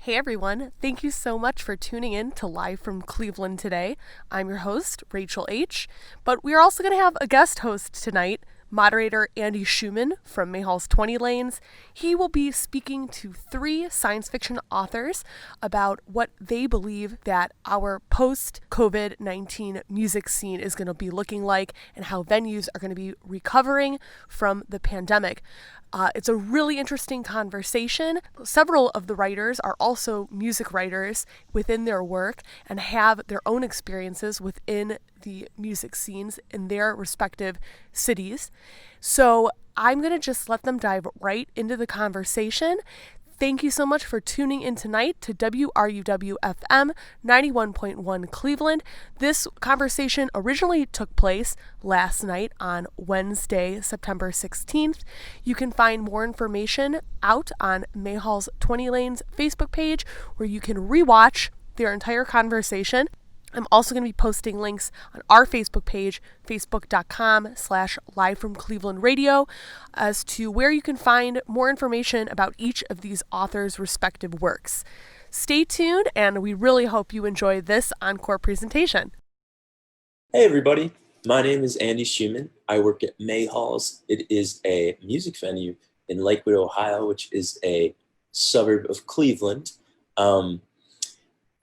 Hey everyone, thank you so much for tuning in to Live from Cleveland today. I'm your host, Rachel H., but we are also going to have a guest host tonight, moderator Andy Schumann from Mahall's 20 Lanes. He will be speaking to 3 science fiction authors about what they believe that our post-COVID-19 music scene is going to be looking like and how venues are going to be recovering from the pandemic. It's a really interesting conversation. Several of the writers are also music writers within their work and have their own experiences within the music scenes in their respective cities. So I'm going to just let them dive right into the conversation. Thank you so much for tuning in tonight to WRUW-FM 91.1 Cleveland. This conversation originally took place last night on Wednesday, September 16th. You can find more information out on Mahall's 20 Lanes Facebook page where you can rewatch their entire conversation. I'm also going to be posting links on our Facebook page, facebook.com/livefromclevelandradio, as to where you can find more information about each of these authors' respective works. Stay tuned, and we really hope you enjoy this encore presentation. Hey everybody, my name is Andy Schumann. I work at Mahall's. It is a music venue in Lakewood, Ohio, which is a suburb of Cleveland.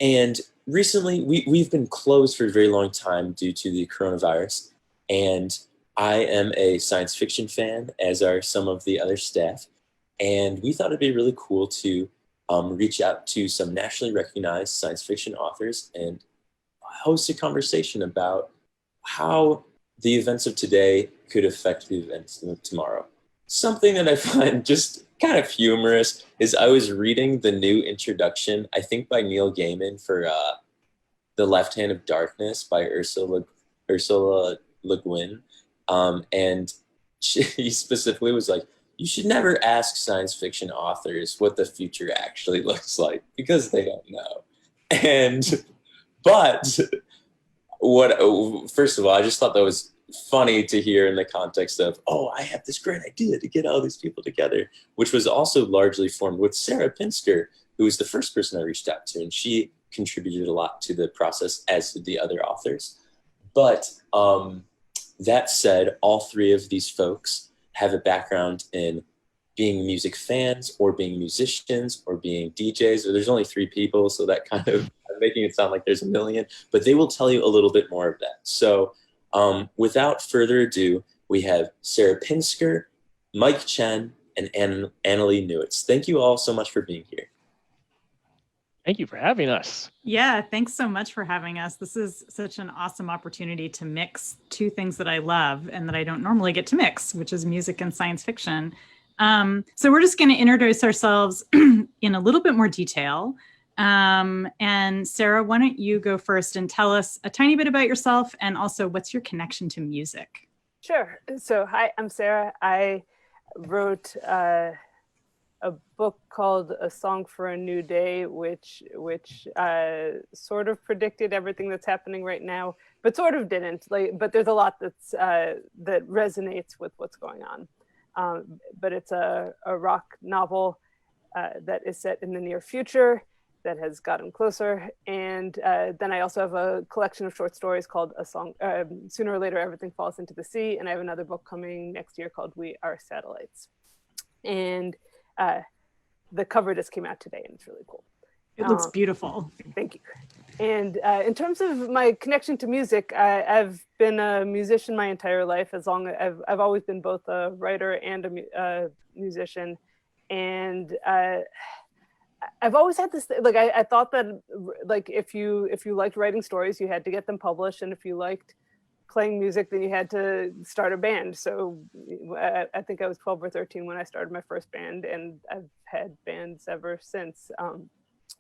And recently, we've been closed for a very long time due to the coronavirus, and I am a science fiction fan, as are some of the other staff, and we thought it'd be really cool to reach out to some nationally recognized science fiction authors and host a conversation about how the events of today could affect the events of tomorrow. Something that I find just kind of humorous is I was reading the new introduction, I think by Neil Gaiman, for The Left Hand of Darkness by Ursula Le Guin. And he specifically was like, you should never ask science fiction authors what the future actually looks like because they don't know. But first of all, I just thought that was funny to hear in the context of, oh, I have this great idea to get all these people together, which was also largely formed with Sarah Pinsker, who was the first person I reached out to, and she contributed a lot to the process, as did the other authors. But that said, all 3 of these folks have a background in being music fans or being musicians or being DJs. There's only 3 people, so that kind of making it sound like there's a million, but they will tell you a little bit more of that. So without further ado, we have Sarah Pinsker, Mike Chen, and Annalee Newitz. Thank you all so much for being here. Thank you for having us. Yeah, thanks so much for having us. This is such an awesome opportunity to mix 2 things that I love and that I don't normally get to mix, which is music and science fiction. So we're just going to introduce ourselves in a little bit more detail. And Sarah, why don't you go first and tell us a tiny bit about yourself and also what's your connection to music? Sure. So hi, I'm Sarah. I wrote a book called A Song for a New Day, which sort of predicted everything that's happening right now, but sort of didn't. But there's a lot that resonates with what's going on. But it's a rock novel that is set in the near future that has gotten closer. And then I also have a collection of short stories called A Song, Sooner or Later Everything Falls into the Sea. And I have another book coming next year called We Are Satellites. And the cover just came out today and it's really cool. It looks beautiful. Thank you. And in terms of my connection to music, I've been a musician my entire life. I've always been both a writer and a musician. And I've always had this, I thought that if you liked writing stories, you had to get them published. And if you liked playing music, then you had to start a band. So I think I was 12 or 13 when I started my first band, and I've had bands ever since.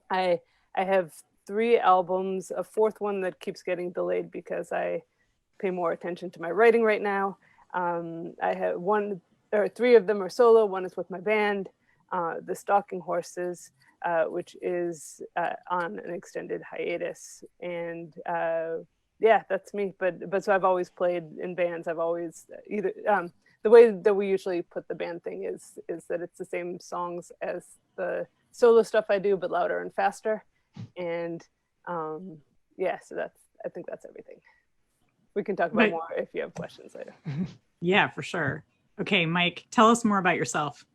I have 3 albums, a 4th one that keeps getting delayed because I pay more attention to my writing right now. I have 3 of them are solo, 1 is with my band, The Stalking Horses, which is on an extended hiatus. And yeah, that's me. But so I've always played in bands. I've always either the way that we usually put the band thing is that it's the same songs as the solo stuff I do, but louder and faster. And yeah, so I think that's everything. We can talk about more if you have questions later. Yeah, for sure. Okay, Mike, tell us more about yourself.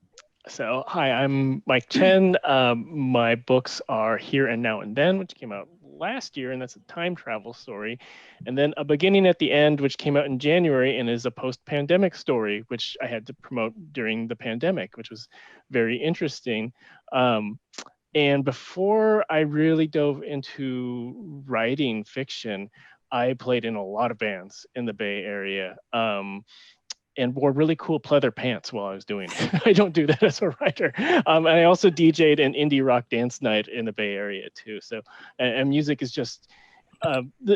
So, hi, I'm Mike Chen. My books are Here and Now and Then, which came out last year, and that's a time travel story. And then A Beginning at the End, which came out in January and is a post-pandemic story, which I had to promote during the pandemic, which was very interesting. And before I really dove into writing fiction, I played in a lot of bands in the Bay Area. And wore really cool pleather pants while I was doing it. I don't do that as a writer. And I also DJ'd an indie rock dance night in the Bay Area too. So, and music is just,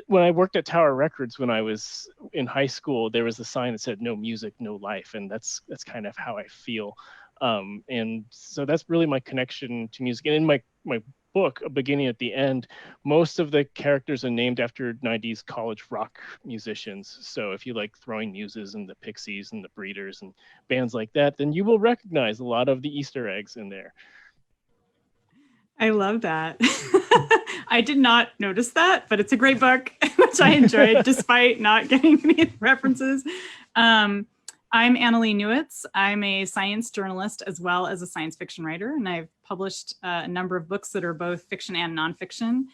when I worked at Tower Records when I was in high school, there was a sign that said "No music, no life," and that's kind of how I feel. And so that's really my connection to music. And in my book, A Beginning at the End, most of the characters are named after 90s college rock musicians. So if you like Throwing Muses and the Pixies and the Breeders and bands like that, then you will recognize a lot of the Easter eggs in there. I love that. I did not notice that, but it's a great book, which I enjoyed despite not getting any references. I'm Annalee Newitz. I'm a science journalist as well as a science fiction writer, and I've published a number of books that are both fiction and nonfiction.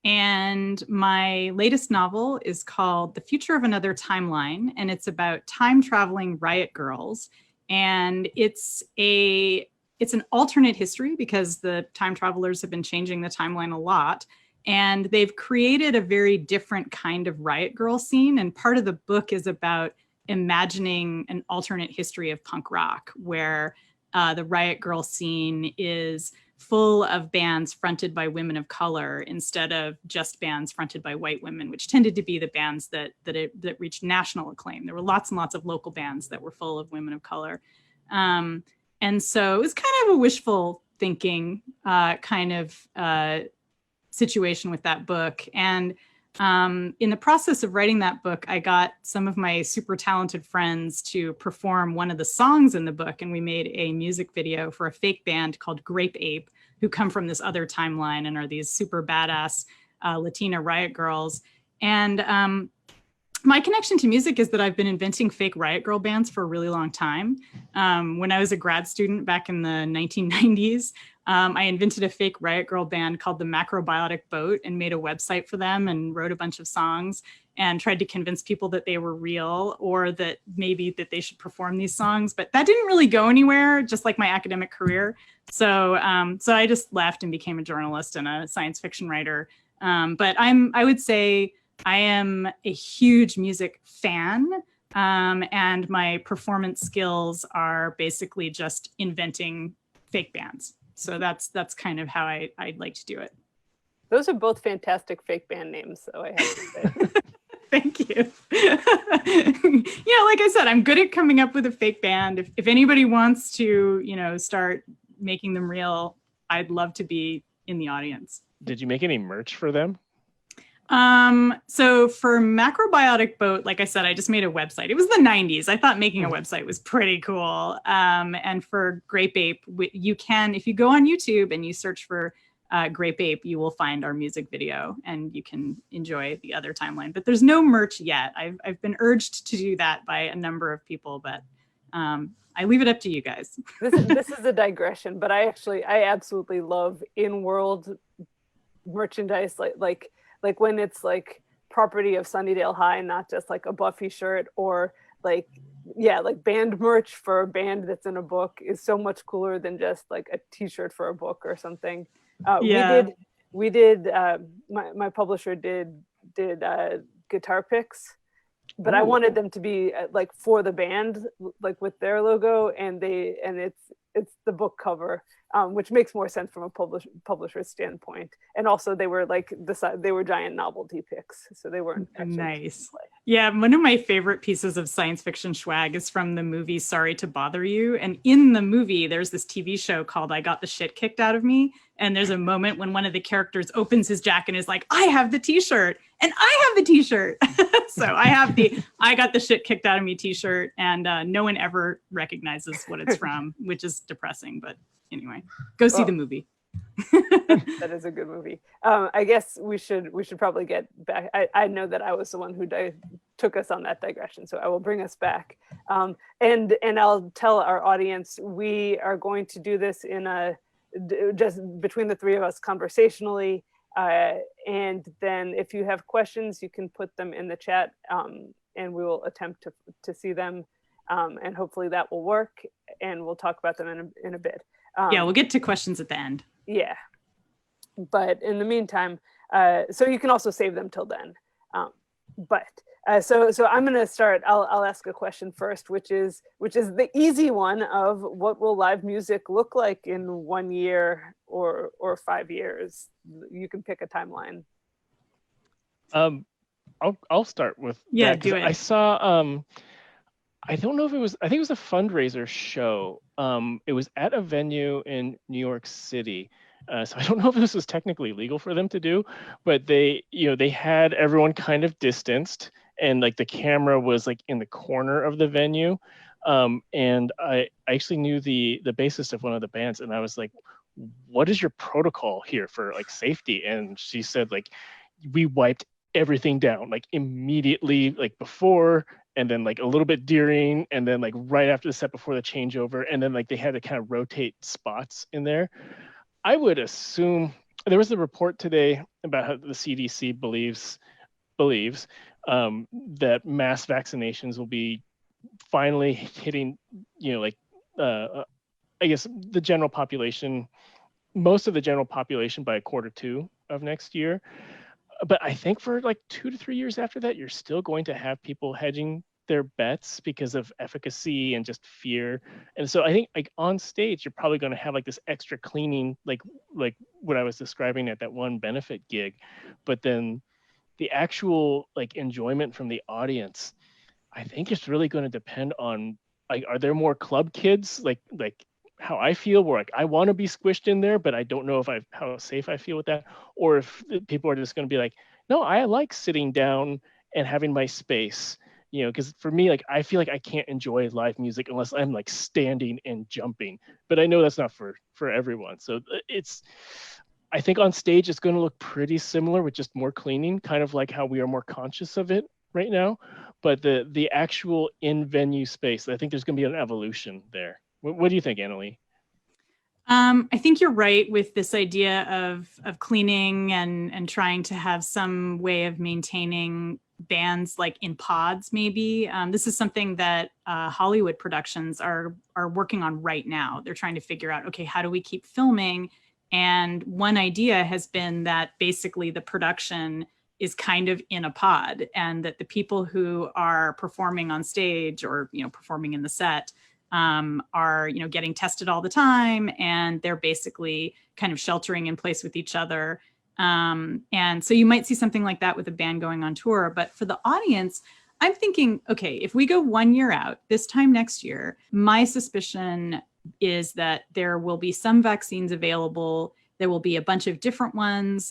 And my latest novel is called The Future of Another Timeline, and it's about time-traveling riot girls. And it's an alternate history because the time travelers have been changing the timeline a lot. And they've created a very different kind of riot girl scene. And part of the book is about imagining an alternate history of punk rock where the riot girl scene is full of bands fronted by women of color instead of just bands fronted by white women, which tended to be the bands that reached national acclaim. There were lots and lots of local bands that were full of women of color. And so it was kind of a wishful thinking kind of situation with that book. And in the process of writing that book, I got some of my super talented friends to perform one of the songs in the book, and we made a music video for a fake band called Grape Ape, who come from this other timeline and are these super badass Latina riot girls. And my connection to music is that I've been inventing fake riot girl bands for a really long time. When I was a grad student back in the 1990s, I invented a fake riot girl band called the Macrobiotic Boat and made a website for them and wrote a bunch of songs and tried to convince people that they were real or that maybe that they should perform these songs. But that didn't really go anywhere, just like my academic career. So I just left and became a journalist and a science fiction writer. But I would say I am a huge music fan, and my performance skills are basically just inventing fake bands. So that's kind of how I'd like to do it. Those are both fantastic fake band names, so I have to say. Thank you. Yeah, like I said, I'm good at coming up with a fake band. If anybody wants to, start making them real, I'd love to be in the audience. Did you make any merch for them? So for Macrobiotic Boat, like I said, I just made a website. It was the 90s. I thought making a website was pretty cool. And for Grape Ape, you can, if you go on YouTube and you search for Grape Ape, you will find our music video and you can enjoy the other timeline. But there's no merch yet. I've been urged to do that by a number of people, but I leave it up to you guys. This is a digression, but I absolutely love in-world merchandise, like when it's like property of Sunnydale High, not just like a Buffy shirt, or like band merch for a band that's in a book is so much cooler than just like a t-shirt for a book or something. We did my publisher did guitar picks, but I wanted them to be like for the band, like with their logo, and it's the book cover, which makes more sense from a publisher's standpoint. And also they were they were giant novelty picks, so they weren't nice. Yeah, one of my favorite pieces of science fiction swag is from the movie Sorry to Bother You. And in the movie, there's this TV show called I Got the Shit Kicked Out of Me. And there's a moment when one of the characters opens his jacket and is like, I have the t-shirt and I have the t-shirt. So I have the I Got the Shit Kicked Out of Me t-shirt, and no one ever recognizes what it's from, which is depressing, but anyway, go see the movie. That is a good movie. I guess we should probably get back. I know that I was the one who took us on that digression, so I will bring us back. And I'll tell our audience we are going to do this in just between the three of us conversationally. And then if you have questions, you can put them in the chat, and we will attempt to see them. And hopefully that will work, and we'll talk about them in a bit. Yeah, we'll get to questions at the end. Yeah, but in the meantime, so you can also save them till then. So I'm going to start. I'll ask a question first, which is the easy one of what will live music look like in 1 year or 5 years? You can pick a timeline. I'll start with that, do it. I saw I don't know if I think it was a fundraiser show. It was at a venue in New York City. So I don't know if this was technically legal for them to do, but they had everyone kind of distanced, and like the camera was like in the corner of the venue. And I actually knew the bassist of one of the bands, and I was like, what is your protocol here for like safety? And she said, like, we wiped everything down like immediately, like before, and then like a little bit during, and then like right after the set before the changeover, and then like they had to kind of rotate spots in there. I would assume there was a report today about how the CDC believes that mass vaccinations will be finally hitting, I guess the general population, most of the general population by Q2 of next year. But I think for like 2 to 3 years after that, you're still going to have people hedging their bets because of efficacy and just fear. And so I think like on stage, you're probably going to have like this extra cleaning, like what I was describing at that one benefit gig. But then the actual like enjoyment from the audience, I think it's really going to depend on, like, are there more club kids like how I feel, where like I want to be squished in there, but I don't know how safe I feel with that, or if people are just going to be like, no, I like sitting down and having my space, because for me, like, I feel like I can't enjoy live music unless I'm like standing and jumping, but I know that's not for everyone. So I think on stage it's going to look pretty similar with just more cleaning, kind of like how we are more conscious of it right now. But the actual in-venue space, I think there's going to be an evolution there. What do you think, Annalee? I think you're right with this idea of cleaning and trying to have some way of maintaining bands like in pods, maybe. This is something that Hollywood productions are working on right now. They're trying to figure out, okay, how do we keep filming? And one idea has been that basically the production is kind of in a pod, and that the people who are performing on stage or performing in the set are getting tested all the time, and they're basically kind of sheltering in place with each other. And so you might see something like that with a band going on tour. But for the audience, I'm thinking, okay, if we go 1 year out, this time next year, my suspicion is that there will be some vaccines available. There will be a bunch of different ones.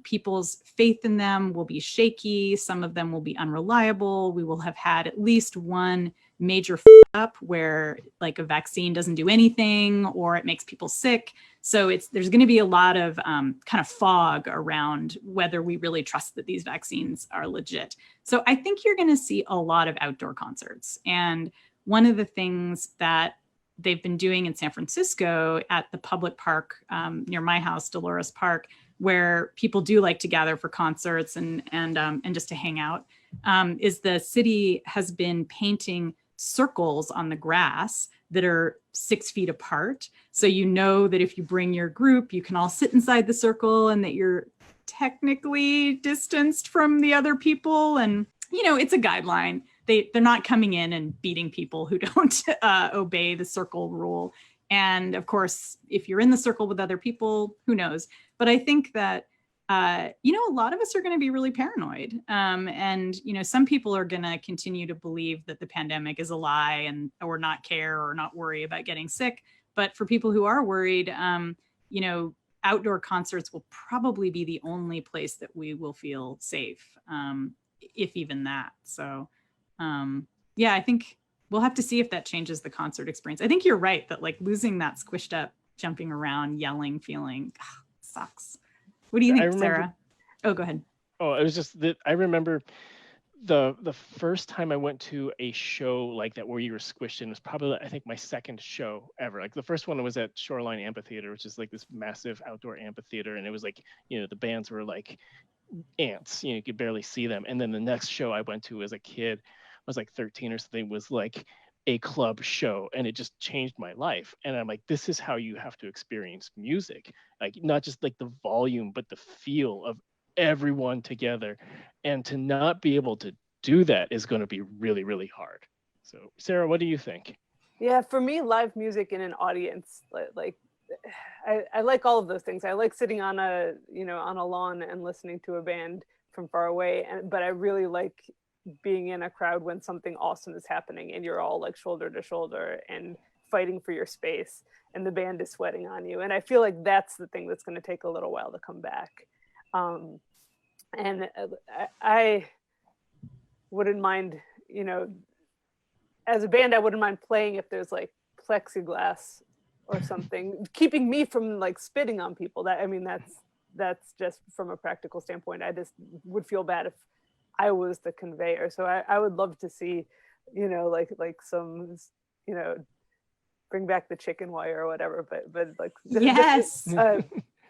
People's faith in them will be shaky. Some of them will be unreliable. We will have had at least one major up where like a vaccine doesn't do anything, or it makes people sick. So there's going to be a lot of kind of fog around whether we really trust that these vaccines are legit. So I think you're going to see a lot of outdoor concerts. And one of the things that they've been doing in San Francisco at the public park near my house, Dolores Park, where people do like to gather for concerts and just to hang out, is the city has been painting circles on the grass that are 6 feet apart. So that if you bring your group, you can all sit inside the circle and that you're technically distanced from the other people. And, it's a guideline. They're not coming in and beating people who don't obey the circle rule. And of course, if you're in the circle with other people, who knows? But I think that, a lot of us are going to be really paranoid. And some people are going to continue to believe that the pandemic is a lie or not care or not worry about getting sick. But for people who are worried, outdoor concerts will probably be the only place that we will feel safe, if even that. So, I think we'll have to see if that changes the concert experience. I think you're right that like losing that squished up jumping around, yelling, feeling sucks. What do you think, Sarah? Oh, go ahead. Oh, it was just that I remember the first time I went to a show like that where you were squished in was probably, I think, my second show ever. Like the first one was at Shoreline Amphitheater, which is like this massive outdoor amphitheater, and it was like, you know, the bands were like ants, you know, you could barely see them. And then the next show I went to as a kid, I was like 13 or something, was like a club show, and it just changed my life. And I'm like, this is how you have to experience music, like not just like the volume, but the feel of everyone together. And to not be able to do that is going to be really, really hard. So Sarah, what do you think? Yeah, for me, live music in an audience, like I like all of those things. I like sitting on a lawn and listening to a band from far away, but I really like being in a crowd when something awesome is happening and you're all like shoulder to shoulder and fighting for your space and the band is sweating on you. And I feel like that's the thing that's going to take a little while to come back. And I wouldn't mind, you know, as a band, I wouldn't mind playing if there's like plexiglass or something, keeping me from like spitting on people. That's just from a practical standpoint. I just would feel bad if I was the conveyor. So I would love to see, you know, like some, you know, bring back the chicken wire or whatever, but like yes,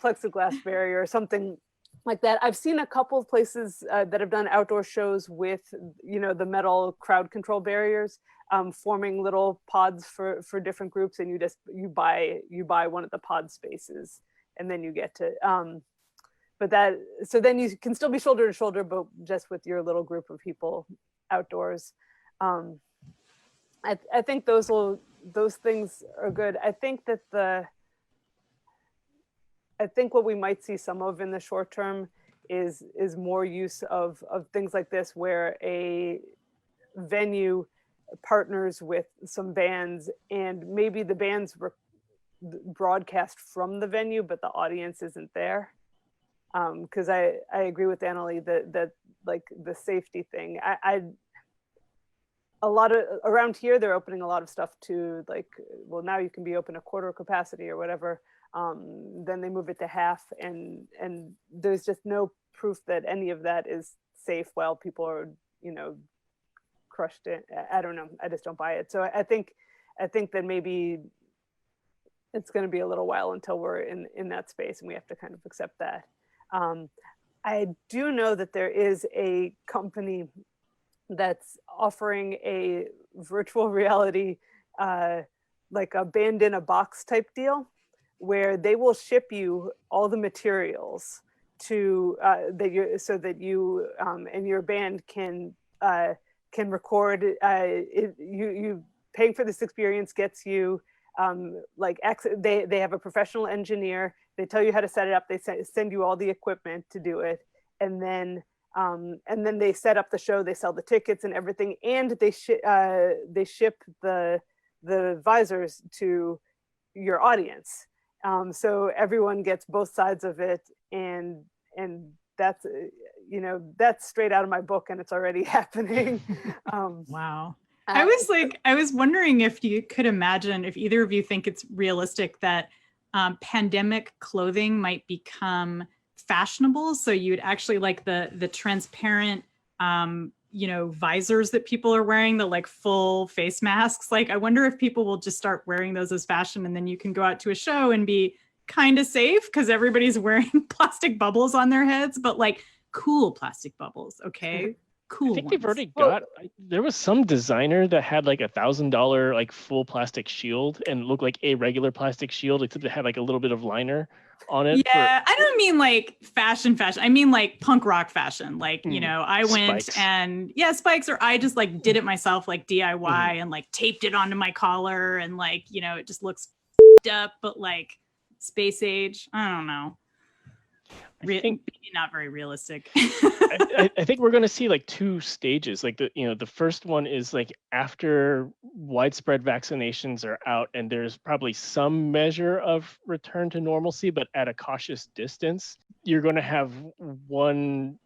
plexiglass barrier or something like that. I've seen a couple of places that have done outdoor shows with, you know, the metal crowd control barriers, forming little pods for different groups, and you buy one of the pod spaces, and then you get to so then you can still be shoulder to shoulder, but just with your little group of people outdoors. I think those things are good. I think what we might see some of in the short term is more use of things like this, where a venue partners with some bands, and maybe the bands broadcast from the venue, but the audience isn't there. Because I agree with Annalee that like the safety thing. A lot of around here, they're opening a lot of stuff to like, well, now you can be open a quarter capacity or whatever. Then they move it to half, and there's just no proof that any of that is safe while people are, you know, crushed in. I don't know. I just don't buy it. So I think that maybe it's going to be a little while until we're in that space, and we have to kind of accept that. I do know that there is a company that's offering a virtual reality, like a band in a box type deal, where they will ship you all the materials to so that you and your band can record. You paying for this experience gets you they have a professional engineer. They tell you how to set it up. They send you all the equipment to do it, and then they set up the show. They sell the tickets and everything, and they ship the visors to your audience. So everyone gets both sides of it, and that's that's straight out of my book, and it's already happening. Wow. I was wondering if you could imagine, if either of you think it's realistic that pandemic clothing might become fashionable. So you'd actually like the transparent, visors that people are wearing, the like full face masks. Like, I wonder if people will just start wearing those as fashion, and then you can go out to a show and be kind of safe because everybody's wearing plastic bubbles on their heads, but like cool plastic bubbles. Okay. Cool. I think they've already got, there was some designer that had like $1,000 like full plastic shield, and looked like a regular plastic shield, except it had like a little bit of liner on it. Yeah, I don't mean like fashion. I mean like punk rock fashion. Like, I went spikes. And spikes, or I just like did it myself, like DIY, and like taped it onto my collar, and like, it just looks up, but like space age. I don't know. I think not very realistic. I think we're going to see like two stages. Like the first one is like after widespread vaccinations are out, and there's probably some measure of return to normalcy, but at a cautious distance. You're going to have one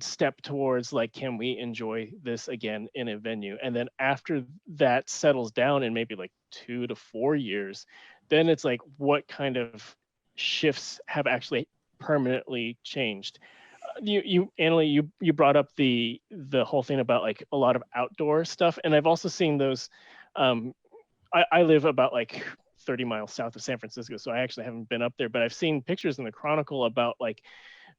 step towards like, can we enjoy this again in a venue? And then after that settles down in maybe like 2 to 4 years, then it's like, what kind of shifts have actually permanently changed? Annalee, you brought up the whole thing about like a lot of outdoor stuff, and I've also seen those. I live about like 30 miles south of San Francisco, so I actually haven't been up there, but I've seen pictures in the Chronicle about like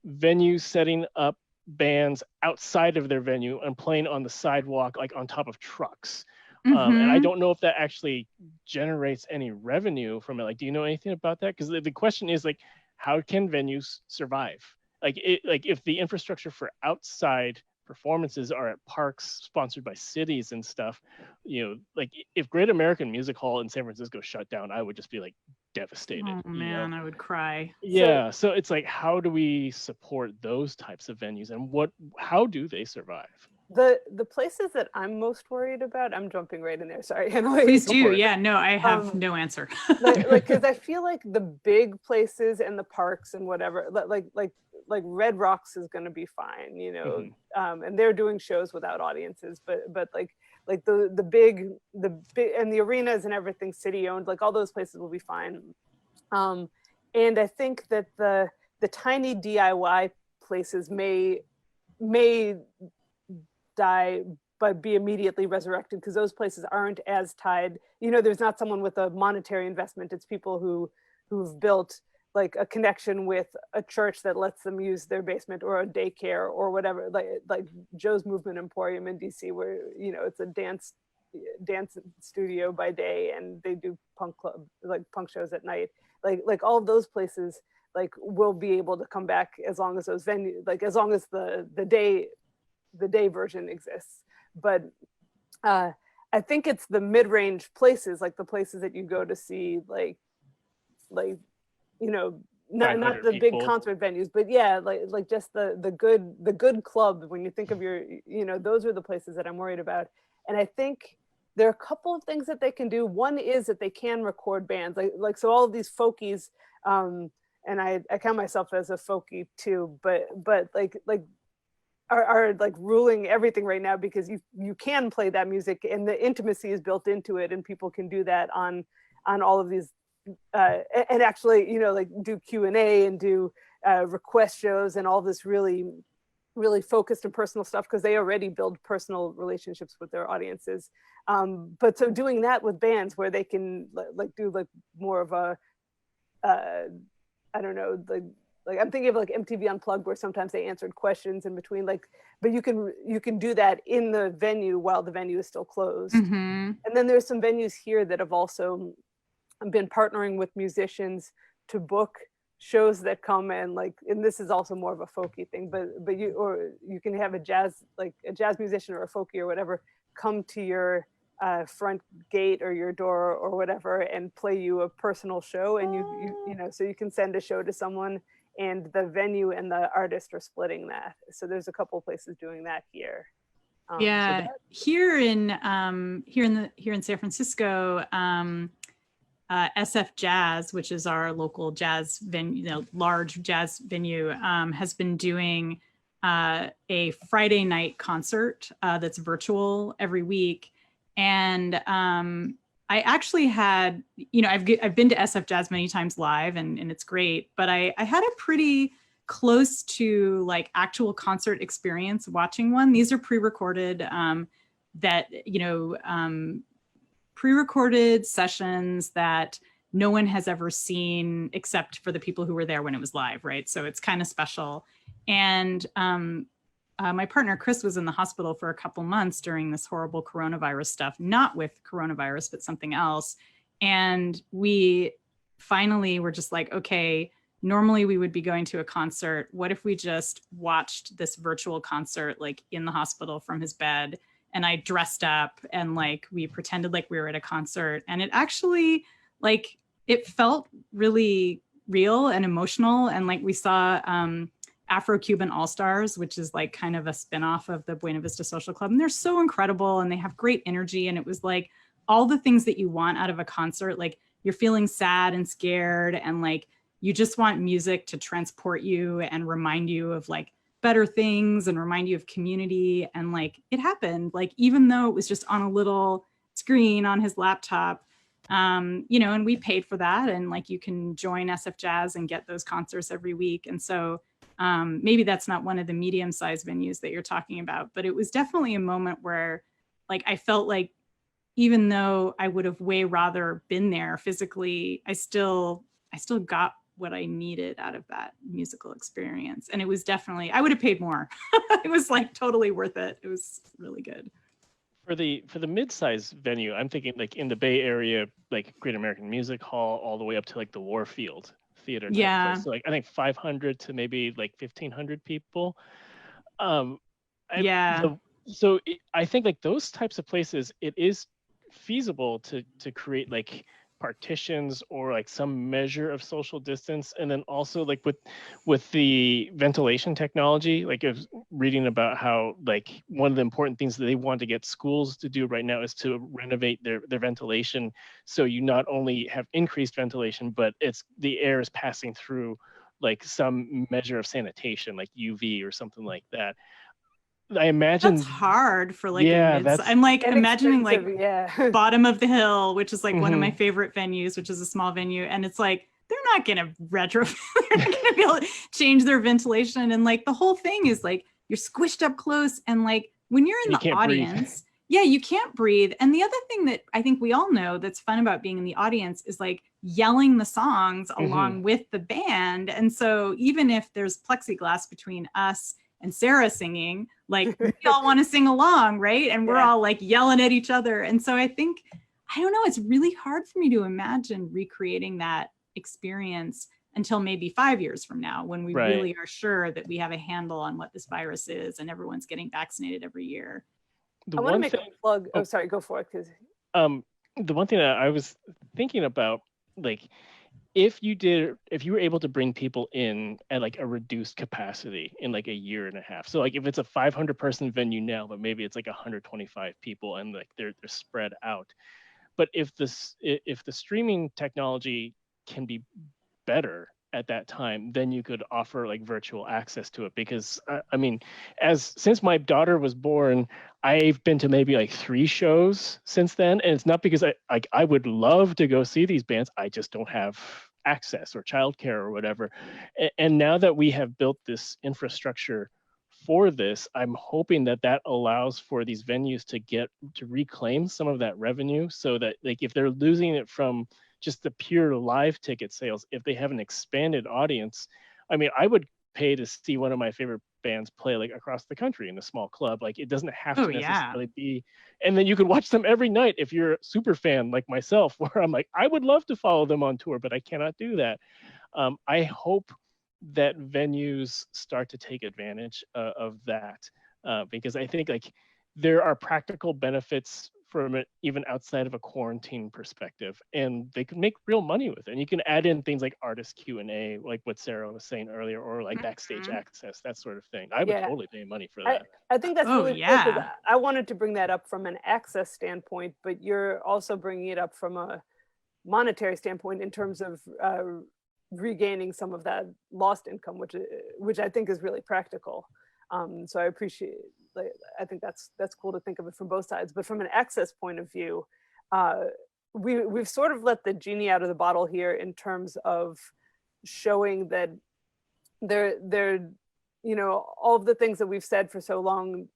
venues setting up bands outside of their venue and playing on the sidewalk, like on top of trucks. And I don't know if that actually generates any revenue from it. Like, do you know anything about that? Because the question is like, how can venues survive? Like, if the infrastructure for outside performances are at parks sponsored by cities and stuff, like if Great American Music Hall in San Francisco shut down, I would just be like devastated. Oh man, I would cry. Yeah, so it's like, how do we support those types of venues, and how do they survive? The places that I'm most worried about, I'm jumping right in there. Sorry, Annalee. Please do. Yeah, no, I have no answer. Because I feel like the big places and the parks and whatever, like Red Rocks is going to be fine, and they're doing shows without audiences, but like the big and the arenas and everything city owned, like all those places will be fine. And I think that the tiny DIY places may die but be immediately resurrected, because those places aren't as tied. There's not someone with a monetary investment. It's people who've built like a connection with a church that lets them use their basement, or a daycare or whatever, like Joe's Movement Emporium in DC, where it's a dance studio by day and they do punk shows at night. Like all of those places like will be able to come back as long as those venues, like as long as the day version exists. But I think it's the mid-range places, like the places that you go to see, like not the big concert venues, but yeah, like just the good club. When you think of your, those are the places that I'm worried about. And I think there are a couple of things that they can do. One is that they can record bands, like so all of these folkies, and I count myself as a folkie too, but like are like ruling everything right now, because you can play that music and the intimacy is built into it, and people can do that on all of these and actually like do Q&A and do request shows and all this really focused and personal stuff, because they already build personal relationships with their audiences. But so doing that with bands where they can like do like more of a I don't know, like I'm thinking of like MTV Unplugged, where sometimes they answered questions in between, but you can do that in the venue while the venue is still closed. And then there's some venues here that have also been partnering with musicians to book shows that come and this is also more of a folky thing, but you can have a jazz musician or a folky or whatever come to your front gate or your door or whatever and play you a personal show, and so you can send a show to someone, and the venue and the artist are splitting that. So there's a couple of places doing that here. Here in San Francisco, SF Jazz, which is our local jazz venue, large jazz venue, has been doing a Friday night concert that's virtual every week. And I actually had, I've been to SF Jazz many times live, and it's great, but I had a pretty close to like actual concert experience watching one. These are pre-recorded pre-recorded sessions that no one has ever seen except for the people who were there when it was live, right? So it's kind of special. And my partner, Chris, was in the hospital for a couple months during this horrible coronavirus stuff, not with coronavirus, but something else. And we finally were just like, okay, normally we would be going to a concert. What if we just watched this virtual concert, like in the hospital from his bed? And I dressed up and like we pretended like we were at a concert, and it actually like it felt really real and emotional. And like we saw Afro-Cuban All-Stars, which is like kind of a spinoff of the Buena Vista Social Club, and they're so incredible and they have great energy. And it was like all the things that you want out of a concert. Like you're feeling sad and scared, and like you just want music to transport you and remind you of like better things and remind you of community. And like it happened, like even though it was just on a little screen on his laptop, And we paid for that. And like, you can join SF Jazz and get those concerts every week. And so maybe that's not one of the medium-sized venues that you're talking about, but it was definitely a moment where like, I felt like, even though I would have way rather been there physically, I still got what I needed out of that musical experience. And it was definitely, I would have paid more. It was like totally worth it. It was really good. For the mid-size venue, I'm thinking like in the Bay Area, like Great American Music Hall, all the way up to like the Warfield Theater. Yeah. Place. So like I think 500 to maybe like 1,500 people. I think like those types of places, it is feasible to create like partitions or like some measure of social distance. And then also like with the ventilation technology, like I was reading about how like one of the important things that they want to get schools to do right now is to renovate their ventilation, so you not only have increased ventilation, but the air is passing through like some measure of sanitation, like UV or something like that. I imagine that's hard for like I'm like imagining like Bottom of the Hill, which is like one of my Mm-hmm. favorite venues, which is a small venue, and it's like they're not gonna retrofit, they're not gonna be able to change their ventilation, and like the whole thing is like you're squished up close, and like when you're in the audience, you can't breathe. And the other thing that I think we all know that's fun about being in the audience is like yelling the songs along with the band. And so even if there's plexiglass between us and Sarah singing, like we all want to sing along, right? And we're all like yelling at each other. And so I think, I don't know, it's really hard for me to imagine recreating that experience until maybe 5 years from now, when we really are sure that we have a handle on what this virus is and everyone's getting vaccinated every year. I want to make a plug. Oh, sorry, go for it. Because the one thing that I was thinking about, like, if you were able to bring people in at like a reduced capacity in like a year and a half. So like if it's a 500 person venue now, but maybe it's like 125 people and like they're spread out. But if the streaming technology can be better at that time, then you could offer like virtual access to it. Because I mean, since my daughter was born, I've been to maybe like 3 shows since then, and it's not because I would love to go see these bands. I just don't have access or childcare or whatever. And now that we have built this infrastructure for this, I'm hoping that allows for these venues to reclaim some of that revenue, so that like if they're losing it from just the pure live ticket sales, if they have an expanded audience, I mean, I would pay to see one of my favorite bands play like across the country in a small club. Like it doesn't have to necessarily be, and then you could watch them every night if you're a super fan like myself, where I'm like, I would love to follow them on tour, but I cannot do that. I hope that venues start to take advantage of that, because I think like there are practical benefits from it even outside of a quarantine perspective, and they can make real money with it. And you can add in things like artist Q&A, like what Sarah was saying earlier, or like backstage access, that sort of thing. I would totally pay money for that. I think that's really cool, 'cause I wanted to bring that up from an access standpoint, but you're also bringing it up from a monetary standpoint in terms of regaining some of that lost income, which I think is really practical. So I appreciate, like, I think that's cool to think of it from both sides. But from an access point of view, we've sort of let the genie out of the bottle here in terms of showing that they're all of the things that we've said for so long,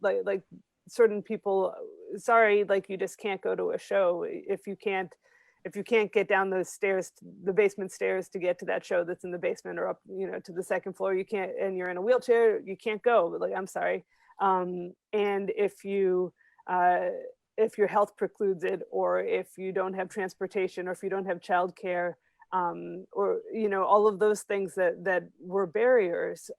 like certain people, sorry, like you just can't go to a show if you can't get down those stairs, the basement stairs, to get to that show that's in the basement, or up, to the second floor, you can't, and you're in a wheelchair, you can't go. Like, I'm sorry. And if your health precludes it, or if you don't have transportation, or if you don't have childcare, or all of those things that were barriers,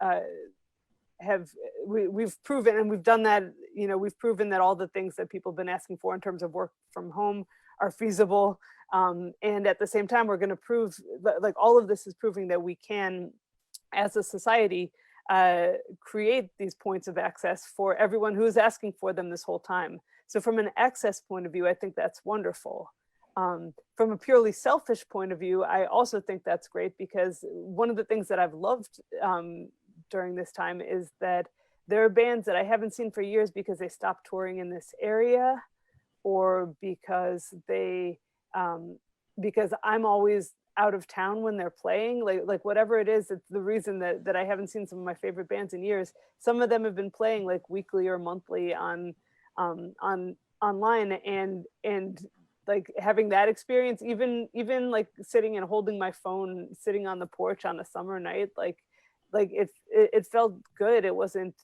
we've proven, and we've done that. We've proven that all the things that people have been asking for in terms of work from home are feasible. And at the same time, we're going to prove, like, all of this is proving that we can, as a society, create these points of access for everyone who's asking for them this whole time. So from an access point of view, I think that's wonderful. From a purely selfish point of view, I also think that's great, because one of the things that I've loved during this time is that there are bands that I haven't seen for years because they stopped touring in this area, or because they because I'm always out of town when they're playing, like whatever it is, it's the reason that I haven't seen some of my favorite bands in years. Some of them have been playing like weekly or monthly on online, and like having that experience, even like sitting and holding my phone, sitting on the porch on a summer night, like it felt good. It wasn't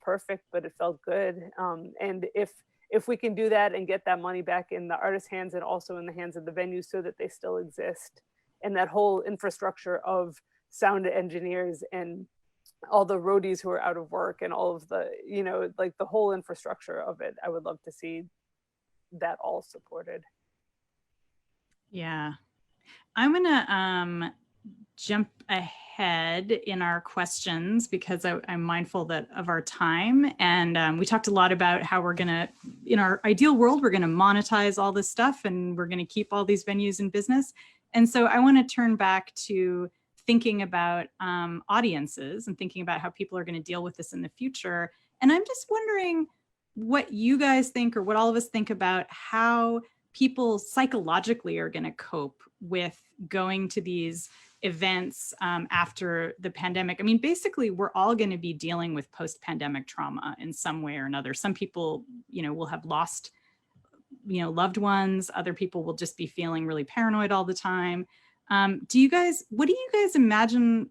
perfect, but it felt good. And if we can do that and get that money back in the artists' hands and also in the hands of the venues so that they still exist, and that whole infrastructure of sound engineers and all the roadies who are out of work and all of the, like the whole infrastructure of it, I would love to see that all supported. Yeah. I'm gonna jump ahead in our questions because I'm mindful of our time. And we talked a lot about how we're gonna, in our ideal world, we're gonna monetize all this stuff and we're gonna keep all these venues in business. And so I wanna turn back to thinking about audiences and thinking about how people are gonna deal with this in the future. And I'm just wondering what you guys think, or what all of us think about how people psychologically are gonna cope with going to these events after the pandemic. I mean, basically, we're all going to be dealing with post-pandemic trauma in some way or another. Some people, will have lost, loved ones. Other people will just be feeling really paranoid all the time. What do you guys imagine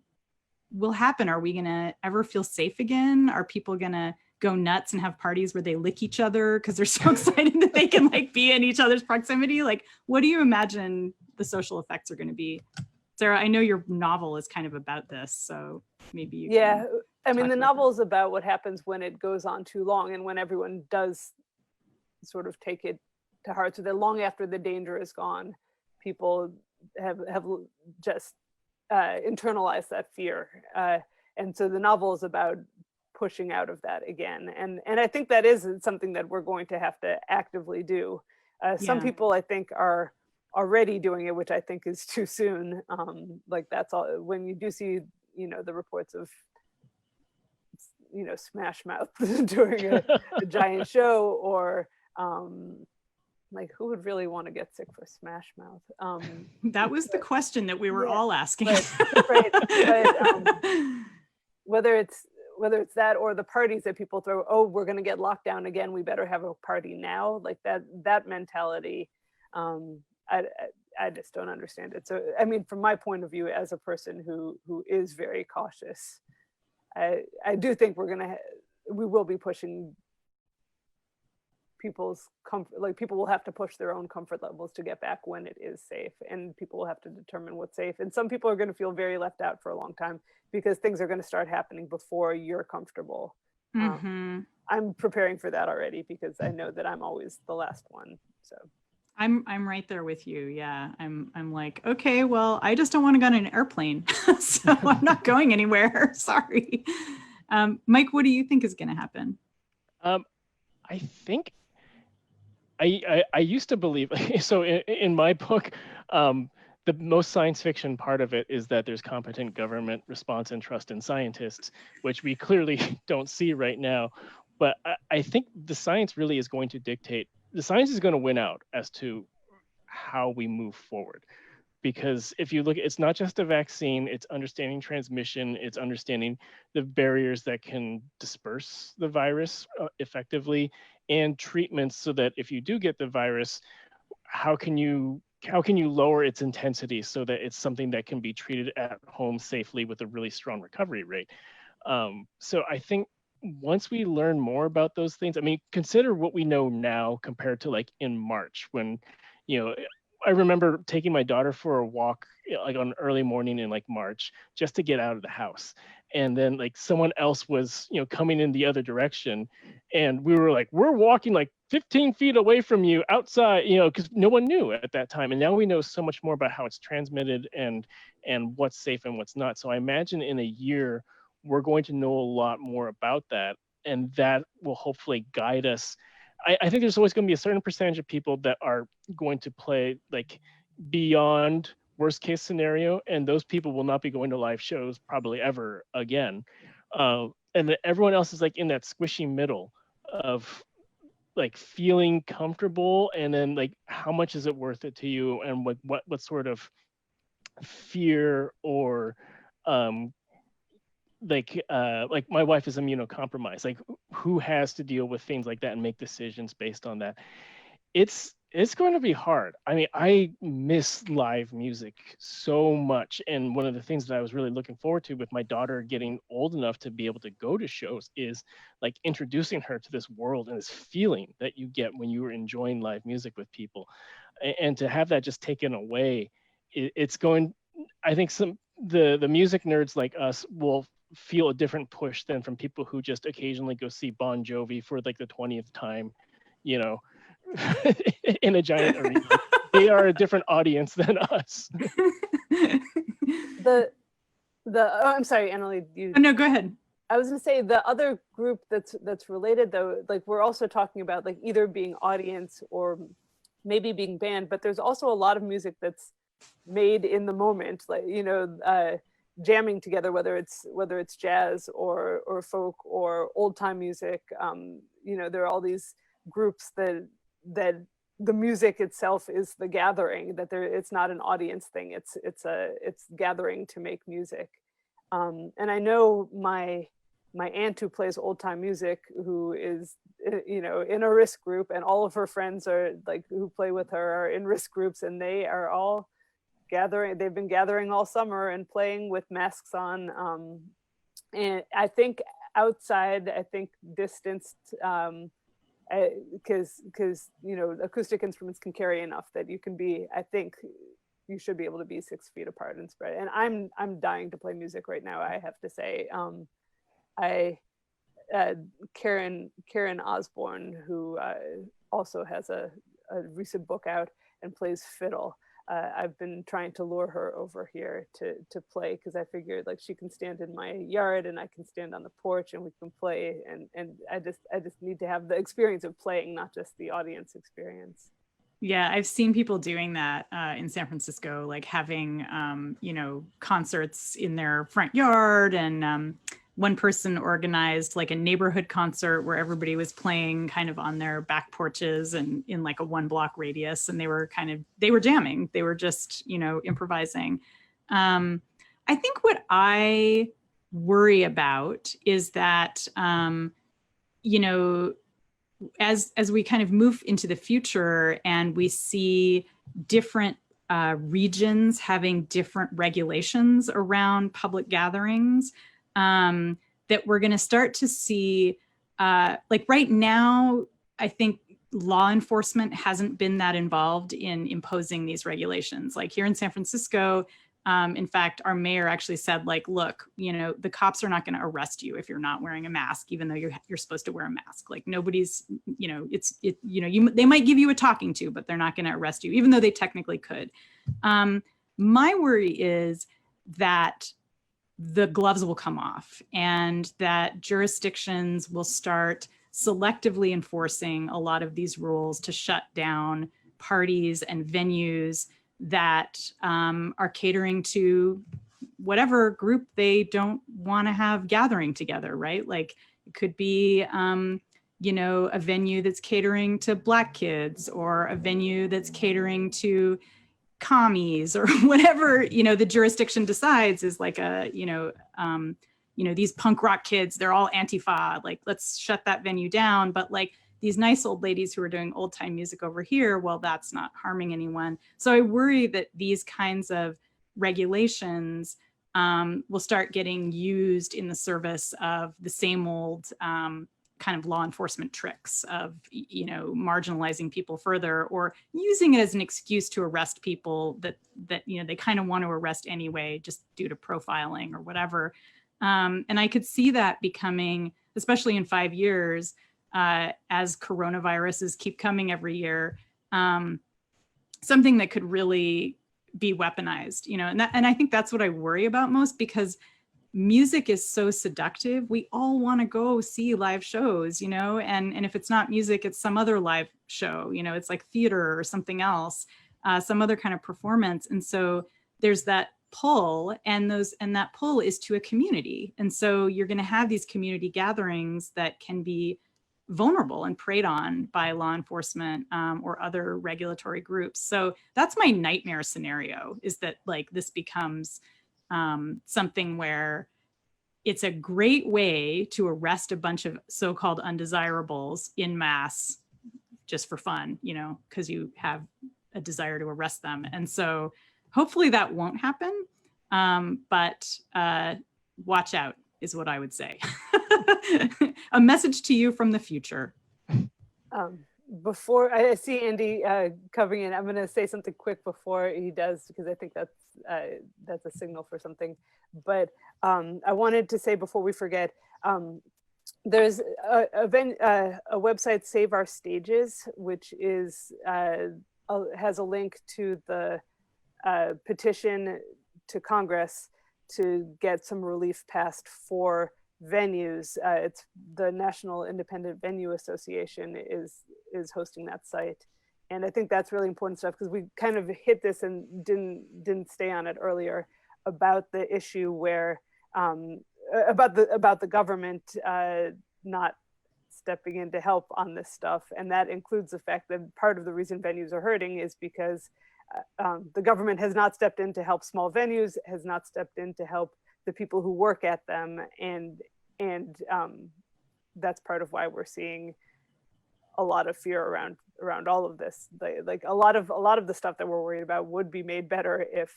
will happen? Are we going to ever feel safe again? Are people going to go nuts and have parties where they lick each other because they're so excited that they can like be in each other's proximity? Like, what do you imagine the social effects are going to be? Sarah, I know your novel is kind of about this, so maybe you can I mean, the novel that. is about what happens when it goes on too long and when everyone does sort of take it to heart, so that long after the danger is gone, people have just internalized that fear. And so the novel is about pushing out of that again. And I think that is something that we're going to have to actively do. Some people, I think, are already doing it, which I think is too soon. Like that's all, when you do see, the reports of, Smash Mouth during a giant show, or like who would really want to get sick for Smash Mouth? That was the question that we were all asking. Right. But whether it's that or the parties that people throw, oh, we're going to get locked down again, we better have a party now, like that mentality. I just don't understand it. So, I mean, from my point of view, as a person who is very cautious, I do think we will be pushing people's comfort, like people will have to push their own comfort levels to get back when it is safe, and people will have to determine what's safe. And some people are going to feel very left out for a long time because things are going to start happening before you're comfortable. Mm-hmm. I'm preparing for that already because I know that I'm always the last one. So I'm right there with you. Yeah, I'm like, okay, well, I just don't want to go on an airplane, so I'm not going anywhere. Sorry. Mike, what do you think is going to happen? I think I used to believe, so in my book, the most science fiction part of it is that there's competent government response and trust in scientists, which we clearly don't see right now. But I think the science really is going to dictate, the science is going to win out as to how we move forward. Because if you look, it's not just a vaccine, it's understanding transmission, it's understanding the barriers that can disperse the virus effectively, and treatments so that if you do get the virus, how can you lower its intensity so that it's something that can be treated at home safely with a really strong recovery rate. So I think once we learn more about those things, I mean, consider what we know now compared to like in March when, I remember taking my daughter for a walk like on early morning in like March just to get out of the house. And then like someone else was, coming in the other direction. And we were like, we're walking like 15 feet away from you outside, because no one knew at that time. And now we know so much more about how it's transmitted and what's safe and what's not. So I imagine in a year, we're going to know a lot more about that. And that will hopefully guide us. I think there's always going to be a certain percentage of people that are going to play like beyond worst case scenario, and those people will not be going to live shows probably ever again. And then everyone else is like in that squishy middle of like feeling comfortable, and then like how much is it worth it to you, and what sort of fear or like my wife is immunocompromised, like who has to deal with things like that and make decisions based on that. It's going to be hard. I mean, I miss live music so much, and one of the things that I was really looking forward to with my daughter getting old enough to be able to go to shows is like introducing her to this world and this feeling that you get when you are enjoying live music with people, and to have that just taken away, it's going, I think the music nerds like us will feel a different push than from people who just occasionally go see Bon Jovi for like the 20th time, you know, in a giant arena. They are a different audience than us. I'm sorry, Annalee. Oh, no, go ahead. I was gonna say the other group that's related though, like we're also talking about like either being audience or maybe being band, but there's also a lot of music that's made in the moment, like, you know, jamming together, whether it's jazz or folk or old time music. You know, there are all these groups that the music itself is the gathering, that it's not an audience thing, it's gathering to make music. And I know my aunt who plays old time music, who is, you know, in a risk group, and all of her friends are like who play with her are in risk groups, and they are all gathering. They've been gathering all summer and playing with masks on. And I think outside, I think distanced, because you know, acoustic instruments can carry enough that you can be, I think you should be able to be 6 feet apart and spread. And I'm dying to play music right now, I have to say. Karen Osborne, who also has a recent book out and plays fiddle. I've been trying to lure her over here to play, because I figured like she can stand in my yard and I can stand on the porch and we can play, and I just need to have the experience of playing, not just the audience experience. Yeah, I've seen people doing that in San Francisco, like having you know, concerts in their front yard, and one person organized like a neighborhood concert where everybody was playing kind of on their back porches and in like a 1 block radius, and they were jamming. They were just, you know, improvising. I think what I worry about is that, you know, as we kind of move into the future and we see different regions having different regulations around public gatherings, that we're going to start to see, like right now, I think law enforcement hasn't been that involved in imposing these regulations. Like here in San Francisco, in fact, our mayor actually said, like, look, you know, the cops are not going to arrest you if you're not wearing a mask, even though you're supposed to wear a mask. Like nobody's, you know, they might give you a talking to, but they're not going to arrest you, even though they technically could. My worry is that the gloves will come off and that jurisdictions will start selectively enforcing a lot of these rules to shut down parties and venues that are catering to whatever group they don't want to have gathering together, right? Like it could be, you know, a venue that's catering to Black kids, or a venue that's catering to commies, or whatever, you know, the jurisdiction decides is like a, you know, these punk rock kids, they're all Antifa, like let's shut that venue down. But like these nice old ladies who are doing old time music over here, well, that's not harming anyone. So I worry that these kinds of regulations will start getting used in the service of the same old kind of law enforcement tricks of, you know, marginalizing people further, or using it as an excuse to arrest people that you know, they kind of want to arrest anyway, just due to profiling or whatever. And I could see that becoming, especially in 5 years, as coronaviruses keep coming every year, something that could really be weaponized, you know, and I think that's what I worry about most, because music is so seductive. We all want to go see live shows, you know, and if it's not music, it's some other live show, you know, it's like theater or something else, some other kind of performance. And so there's that pull, and that pull is to a community. And so you're going to have these community gatherings that can be vulnerable and preyed on by law enforcement or other regulatory groups. So that's my nightmare scenario, is that like this becomes something where it's a great way to arrest a bunch of so-called undesirables in mass just for fun, you know, because you have a desire to arrest them. And so hopefully that won't happen, but watch out is what I would say. A message to you from the future. Before I see Andy covering it, I'm going to say something quick before he does, because I think that's a signal for something. But I wanted to say before we forget, there's a website, Save Our Stages, which is has a link to the petition to Congress to get some relief passed for venues. It's the National Independent Venue Association is hosting that site, and I think that's really important stuff, because we kind of hit this and didn't stay on it earlier about the issue where about the government not stepping in to help on this stuff, and that includes the fact that part of the reason venues are hurting is because the government has not stepped in to help small venues, has not stepped in to help the people who work at them, and that's part of why we're seeing a lot of fear around all of this. Like a lot of the stuff that we're worried about would be made better if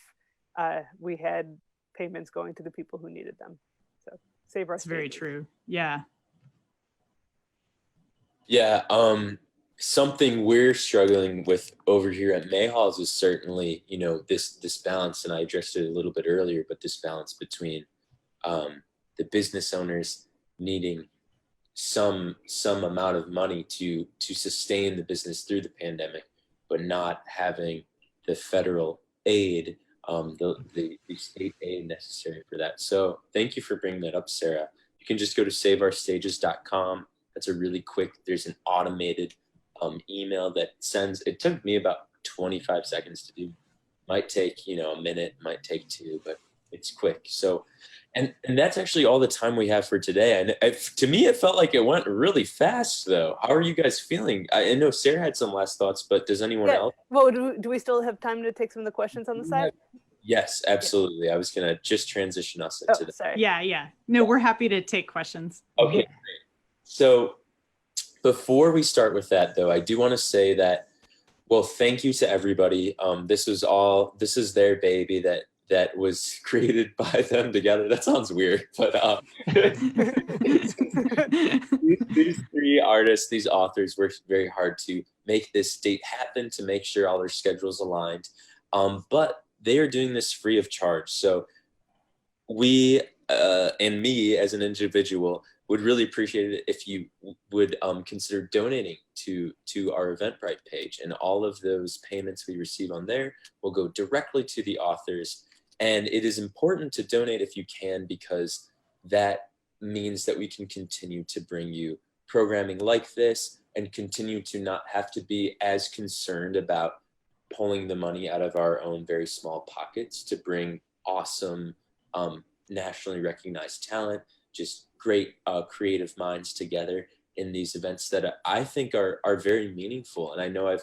we had payments going to the people who needed them. So save our That's very true. Yeah. Yeah. Something we're struggling with over here at Mahall's is certainly, you know, this balance, and I addressed it a little bit earlier, but this balance between the business owners needing some amount of money to sustain the business through the pandemic, but not having the federal aid, the state aid necessary for that. So thank you for bringing that up, Sarah. You can just go to saveourstages.com. That's a really quick, there's an automated email that sends, it took me about 25 seconds to do. Might take, you know, a minute, might take 2, but it's quick. So, and that's actually all the time we have for today. And to me, it felt like it went really fast, though. How are you guys feeling? I know Sarah had some last thoughts, but does anyone else? Well, do we still have time to take some of the questions on the side? Yes, absolutely. Yeah. I was going to just transition us into that. Sorry. Yeah. No, we're happy to take questions. Okay, great. So before we start with that, though, I do want to say that, well, thank you to everybody. This is their baby that was created by them together. That sounds weird, but these 3 artists, these authors worked very hard to make this date happen, to make sure all their schedules aligned. But they are doing this free of charge. So we, and me as an individual, would really appreciate it if you would consider donating to our Eventbrite page. And all of those payments we receive on there will go directly to the authors. And it is important to donate if you can, because that means that we can continue to bring you programming like this and continue to not have to be as concerned about pulling the money out of our own very small pockets to bring awesome nationally recognized talent, just great creative minds together in these events that I think are very meaningful. And I know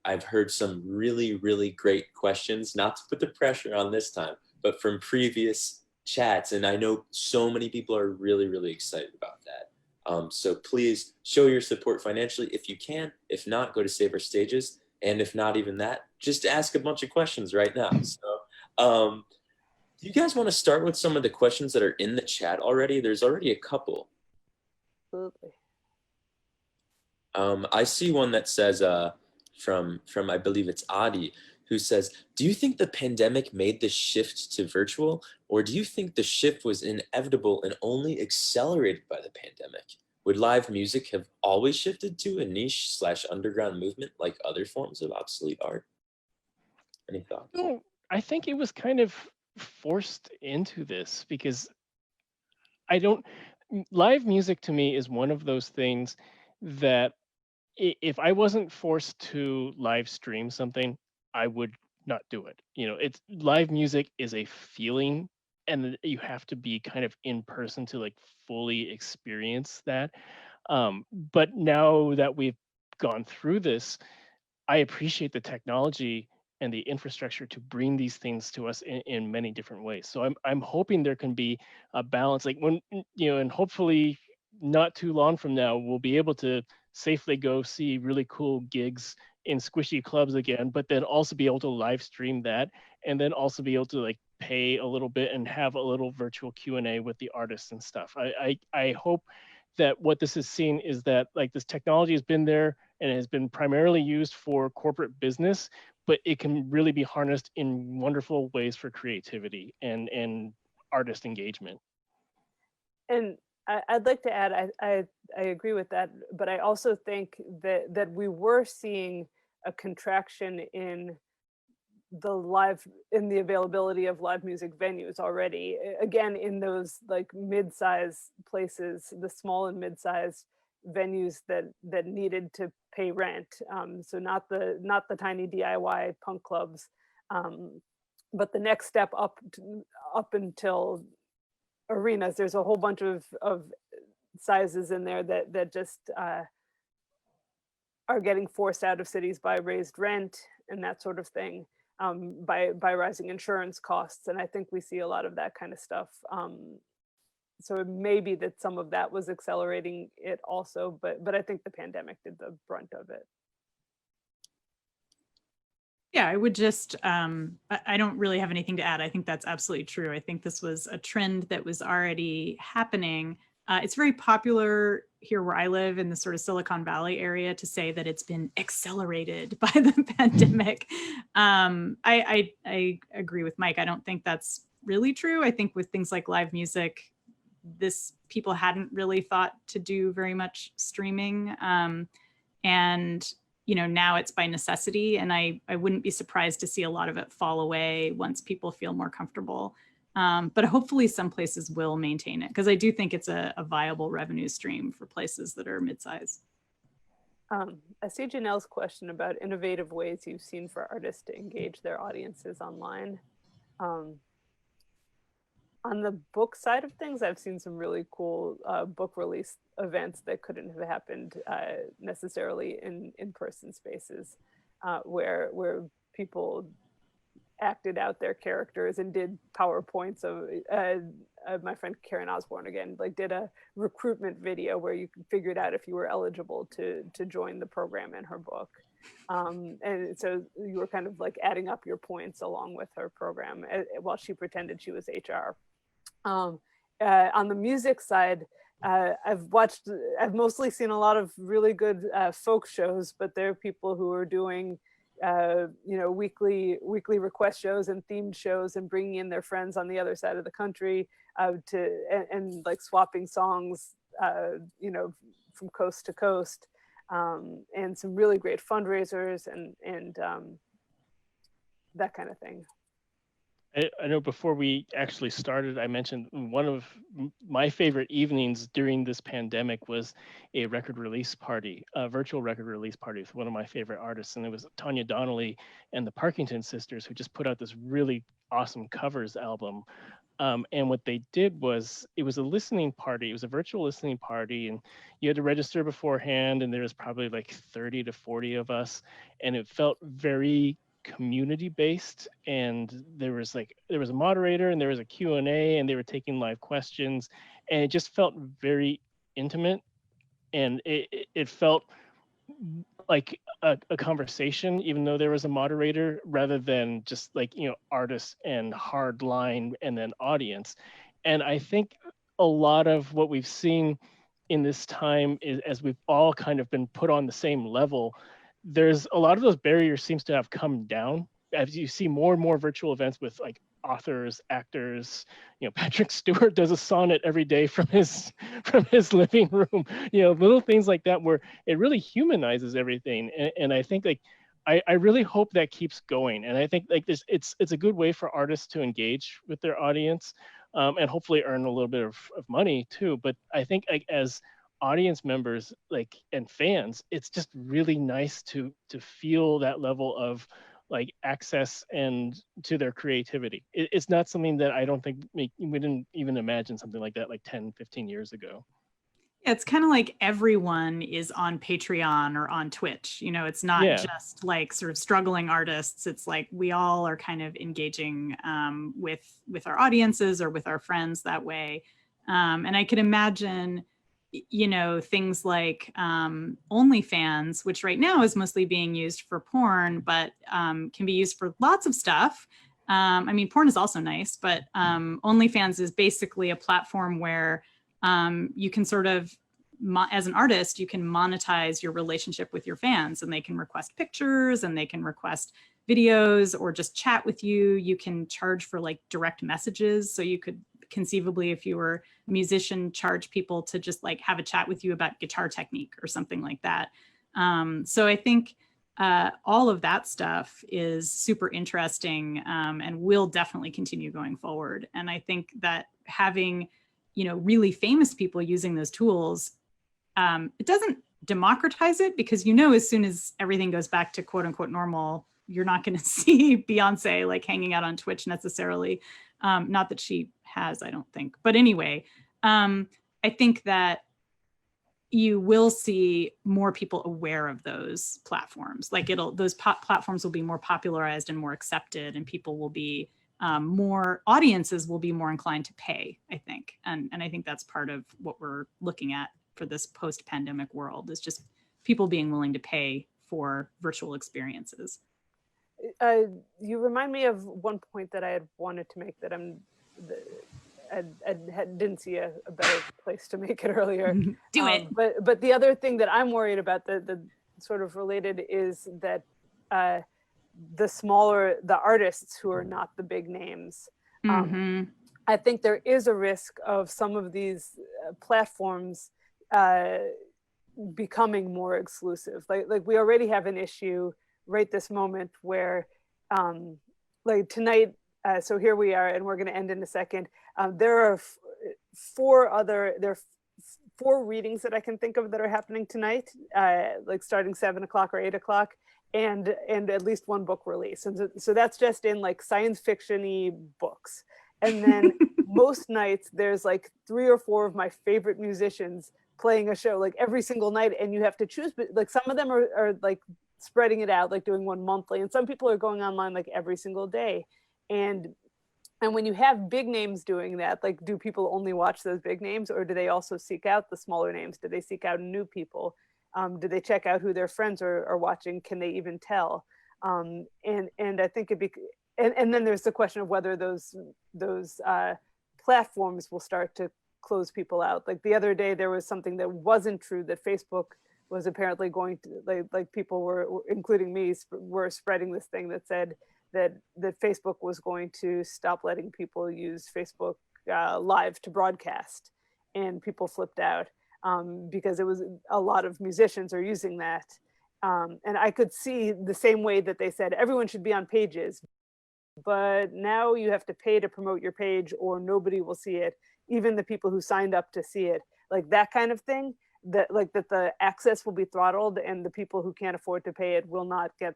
I've heard some really, really great questions, not to put the pressure on this time, but from previous chats. And I know so many people are really, really excited about that. So please show your support financially if you can. If not, go to Save Our Stages. And if not even that, just ask a bunch of questions right now. So do you guys want to start with some of the questions that are in the chat already? There's already a couple. Absolutely. I see one that says from I believe it's Adi, who says, do you think the pandemic made the shift to virtual, or do you think the shift was inevitable and only accelerated by the pandemic? Would live music have always shifted to a niche/underground movement like other forms of obsolete art? Any thoughts? No, I think it was kind of forced into this, because live music to me is one of those things that if I wasn't forced to live stream something, I would not do it. You know, it's live music is a feeling, and you have to be kind of in person to like fully experience that. But now that we've gone through this, I appreciate the technology and the infrastructure to bring these things to us in many different ways. So I'm hoping there can be a balance, like when, and hopefully not too long from now, we'll be able to safely go see really cool gigs in squishy clubs again, but then also be able to live stream that, and then also be able to like pay a little bit and have a little virtual Q&A with the artists and stuff. I hope that what this is seen is that like this technology has been there and it has been primarily used for corporate business, but it can really be harnessed in wonderful ways for creativity and artist engagement. And I'd like to add, I agree with that, but I also think that we were seeing a contraction in the availability of live music venues already. Again, in those like mid-size places, the small and mid-sized venues that needed to pay rent. So not the tiny DIY punk clubs, but the next step up until arenas. There's a whole bunch of sizes in there that just are getting forced out of cities by raised rent and that sort of thing, by rising insurance costs. And I think we see a lot of that kind of stuff. So it may be that some of that was accelerating it also, but I think the pandemic did the brunt of it. Yeah, I would just, I don't really have anything to add. I think that's absolutely true. I think this was a trend that was already happening. It's very popular here where I live in the sort of Silicon Valley area to say that it's been accelerated by the pandemic. I agree with Mike. I don't think that's really true. I think with things like live music, people hadn't really thought to do very much streaming. And now it's by necessity, and I wouldn't be surprised to see a lot of it fall away once people feel more comfortable. But hopefully some places will maintain it, because I do think it's a viable revenue stream for places that are mid-size. I see Janelle's question about innovative ways you've seen for artists to engage their audiences online. On the book side of things, I've seen some really cool book release events that couldn't have happened necessarily in in-person spaces, where people acted out their characters and did PowerPoints of my friend Karen Osborne again, like did a recruitment video where you figured out if you were eligible to join the program in her book. And so you were kind of like adding up your points along with her program while she pretended she was HR. On the music side, I've mostly seen a lot of really good folk shows, but there are people who are doing weekly request shows and themed shows and bringing in their friends on the other side of the country and like swapping songs from coast to coast, and some really great fundraisers and that kind of thing. I know before we actually started, I mentioned one of my favorite evenings during this pandemic was a record release party, a virtual record release party with one of my favorite artists. And it was Tanya Donnelly and the Parkington Sisters, who just put out this really awesome covers album. And what they did was, it was a listening party. It was a virtual listening party, and you had to register beforehand, and there was probably like 30 to 40 of us. And it felt very community based, and there was a moderator and there was a Q&A, and they were taking live questions, and it just felt very intimate, and it felt like a conversation, even though there was a moderator, rather than just like artists and hard line and then audience. And I think a lot of what we've seen in this time is, as we've all kind of been put on the same level, there's a lot of those barriers seems to have come down as you see more and more virtual events with like authors, actors. Patrick Stewart does a sonnet every day from his living room. Little things like that where it really humanizes everything. And I think like I really hope that keeps going. And I think like it's a good way for artists to engage with their audience, and hopefully earn a little bit of money too. But I think like as audience members like and fans, it's just really nice to feel that level of like access and to their creativity. It's not something that I don't think we didn't even imagine something like that like 10, 15 years ago. It's kind of like everyone is on Patreon or on Twitch. It's not just like sort of struggling artists. It's like we all are kind of engaging with our audiences or with our friends that way. And I could imagine, things like OnlyFans, which right now is mostly being used for porn, but can be used for lots of stuff. I mean, porn is also nice, but OnlyFans is basically a platform where you can sort of, as an artist, you can monetize your relationship with your fans, and they can request pictures and they can request videos or just chat with you. You can charge for like direct messages. So you could conceivably, if you were a musician, charge people to just like have a chat with you about guitar technique or something like that. So I think all of that stuff is super interesting and will definitely continue going forward. And I think that having, really famous people using those tools, it doesn't democratize it, because, as soon as everything goes back to quote unquote normal, you're not going to see Beyonce like hanging out on Twitch necessarily. Not that she has, I don't think. But anyway, I think that you will see more people aware of those platforms. Like those platforms will be more popularized and more accepted, and people will be audiences will be more inclined to pay, I think. And I think that's part of what we're looking at for this post-pandemic world, is just people being willing to pay for virtual experiences. You remind me of one point that I had wanted to make that I didn't see a better place to make it earlier. Do it. But the other thing that I'm worried about, the sort of related, is that the artists who are not the big names, I think there is a risk of some of these platforms becoming more exclusive. Like we already have an issue right this moment where like tonight, so here we are, and we're going to end in a second. There are four readings that I can think of that are happening tonight, like starting 7 o'clock or 8 o'clock, and at least one book release. And so that's just in like science fiction-y books. And then most nights there's like 3 or 4 of my favorite musicians playing a show like every single night, and you have to choose. But like some of them are like spreading it out, like doing one monthly, and some people are going online like every single day. And when you have big names doing that, like, do people only watch those big names, or do they also seek out the smaller names? Do they seek out new people? Do they check out who their friends are watching? Can they even tell? And I think and then there's the question of whether those platforms will start to close people out. Like the other day, there was something that wasn't true, that Facebook was apparently going to, like people were, including me, were spreading this thing that said that Facebook was going to stop letting people use Facebook Live to broadcast, and people flipped out because it was a lot of musicians are using that, and I could see the same way that they said everyone should be on pages, but now you have to pay to promote your page or nobody will see it, even the people who signed up to see it, like that kind of thing. That the access will be throttled, and the people who can't afford to pay it will not get,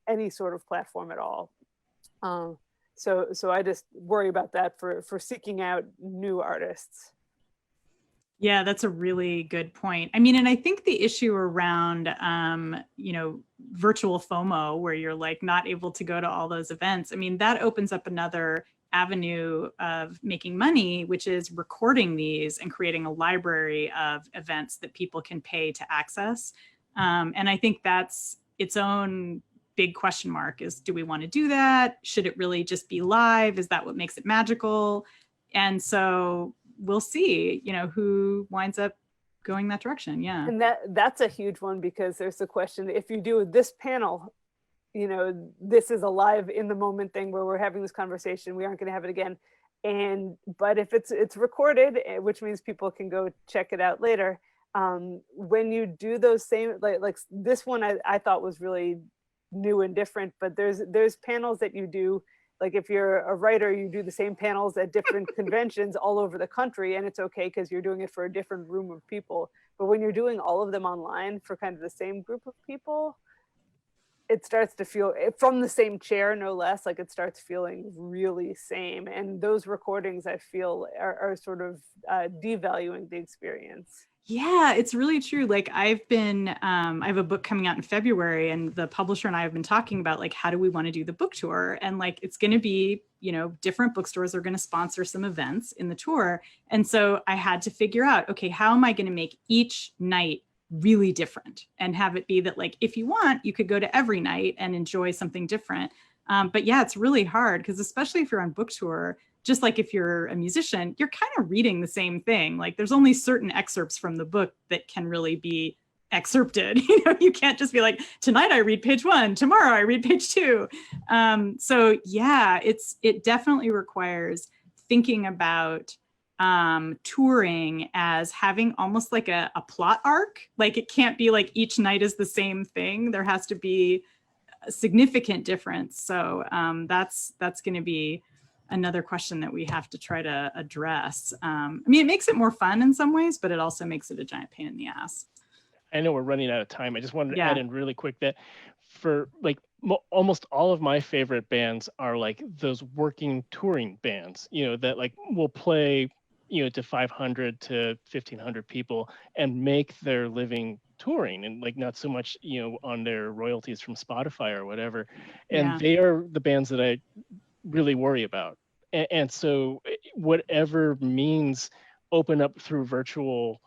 any sort of platform at all. So I just worry about that for seeking out new artists. Yeah, that's a really good point. I mean, and I think the issue around, virtual FOMO, where you're like not able to go to all those events, I mean, that opens up another avenue of making money, which is recording these and creating a library of events that people can pay to access. And I think that's its own big question mark, is, do we want to do that? Should it really just be live? Is that what makes it magical? And so we'll see, who winds up going that direction. Yeah. And that's a huge one, because there's the question, if you do this panel, this is a live in the moment thing where we're having this conversation, we aren't going to have it again. But if it's recorded, which means people can go check it out later. When you do those same, like this one, I thought was really new and different, but there's panels that you do, like if you're a writer, you do the same panels at different conventions all over the country, and it's okay because you're doing it for a different room of people. But when you're doing all of them online for kind of the same group of people, it starts to feel from the same chair, no less, like it starts feeling really same. And those recordings I feel are sort of devaluing the experience. Yeah, it's really true. Like I have a book coming out in February, and the publisher and I have been talking about like, how do we want to do the book tour? And like, it's going to be, different bookstores are going to sponsor some events in the tour. And so I had to figure out, okay, how am I going to make each night really different and have it be that like, if you want, you could go to every night and enjoy something different. But yeah, it's really hard because especially if you're on book tour, just like if you're a musician, you're kind of reading the same thing. Like there's only certain excerpts from the book that can really be excerpted. You can't just be like, tonight I read page 1, tomorrow I read page 2. So yeah, it definitely requires thinking about touring as having almost like a plot arc. Like it can't be like each night is the same thing. There has to be a significant difference. So that's going to be another question that we have to try to address. It makes it more fun in some ways, but it also makes it a giant pain in the ass. I know we're running out of time. I just wanted to add in really quick that for like almost all of my favorite bands are like those working touring bands, that like will play, to 500 to 1,500 people and make their living touring and like not so much, on their royalties from Spotify or whatever. And they are the bands that I really worry about. And so whatever means open up through virtual,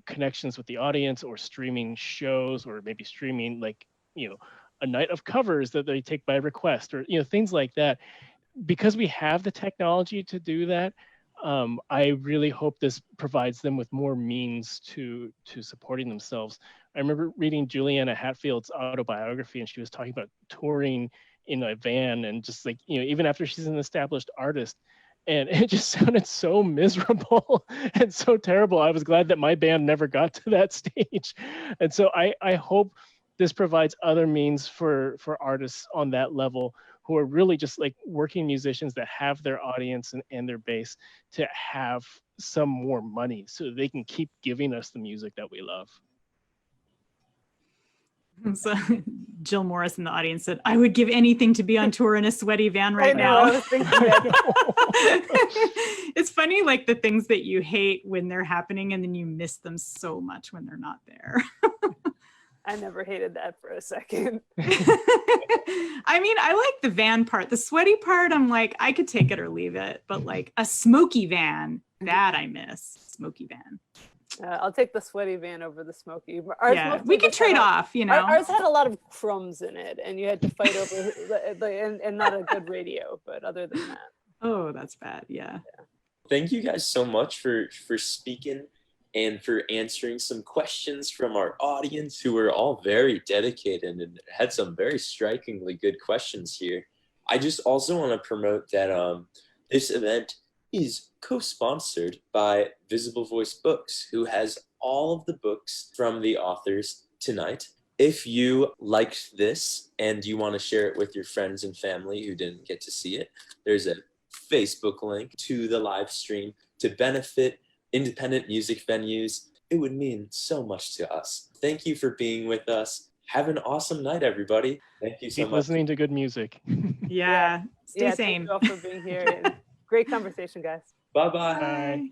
connections with the audience or streaming shows or maybe streaming like, a night of covers that they take by request or, things like that. Because we have the technology to do that, I really hope this provides them with more means to supporting themselves. I remember reading Juliana Hatfield's autobiography, and she was talking about touring in a van and just like, even after she's an established artist, and it just sounded so miserable and so terrible. I was glad that my band never got to that stage. And so I hope this provides other means for artists on that level who are really just like working musicians that have their audience and their base to have some more money so they can keep giving us the music that we love. So Jill Morris in the audience said, I would give anything to be on tour in a sweaty van right now. I was thinking that. It's funny, like the things that you hate when they're happening and then you miss them so much when they're not there. I never hated that for a second. I like the van part. The sweaty part, I'm like, I could take it or leave it. But like a smoky van, that I miss. Smoky van. I'll take the sweaty van over the smoky. We can trade off, Ours had a lot of crumbs in it, and you had to fight over and not a good radio. But other than that, oh, that's bad. Yeah. Thank you guys so much for speaking and for answering some questions from our audience, who were all very dedicated and had some very strikingly good questions here. I just also want to promote that this event is co-sponsored by Visible Voice Books, who has all of the books from the authors tonight. If you liked this and you want to share it with your friends and family who didn't get to see it, there's a Facebook link to the live stream to benefit independent music venues. It would mean so much to us. Thank you for being with us. Have an awesome night, everybody. Thank you so much. Keep listening to good music. Yeah. Stay sane. Thank you all for being here. Great conversation, guys. Bye-bye. Bye.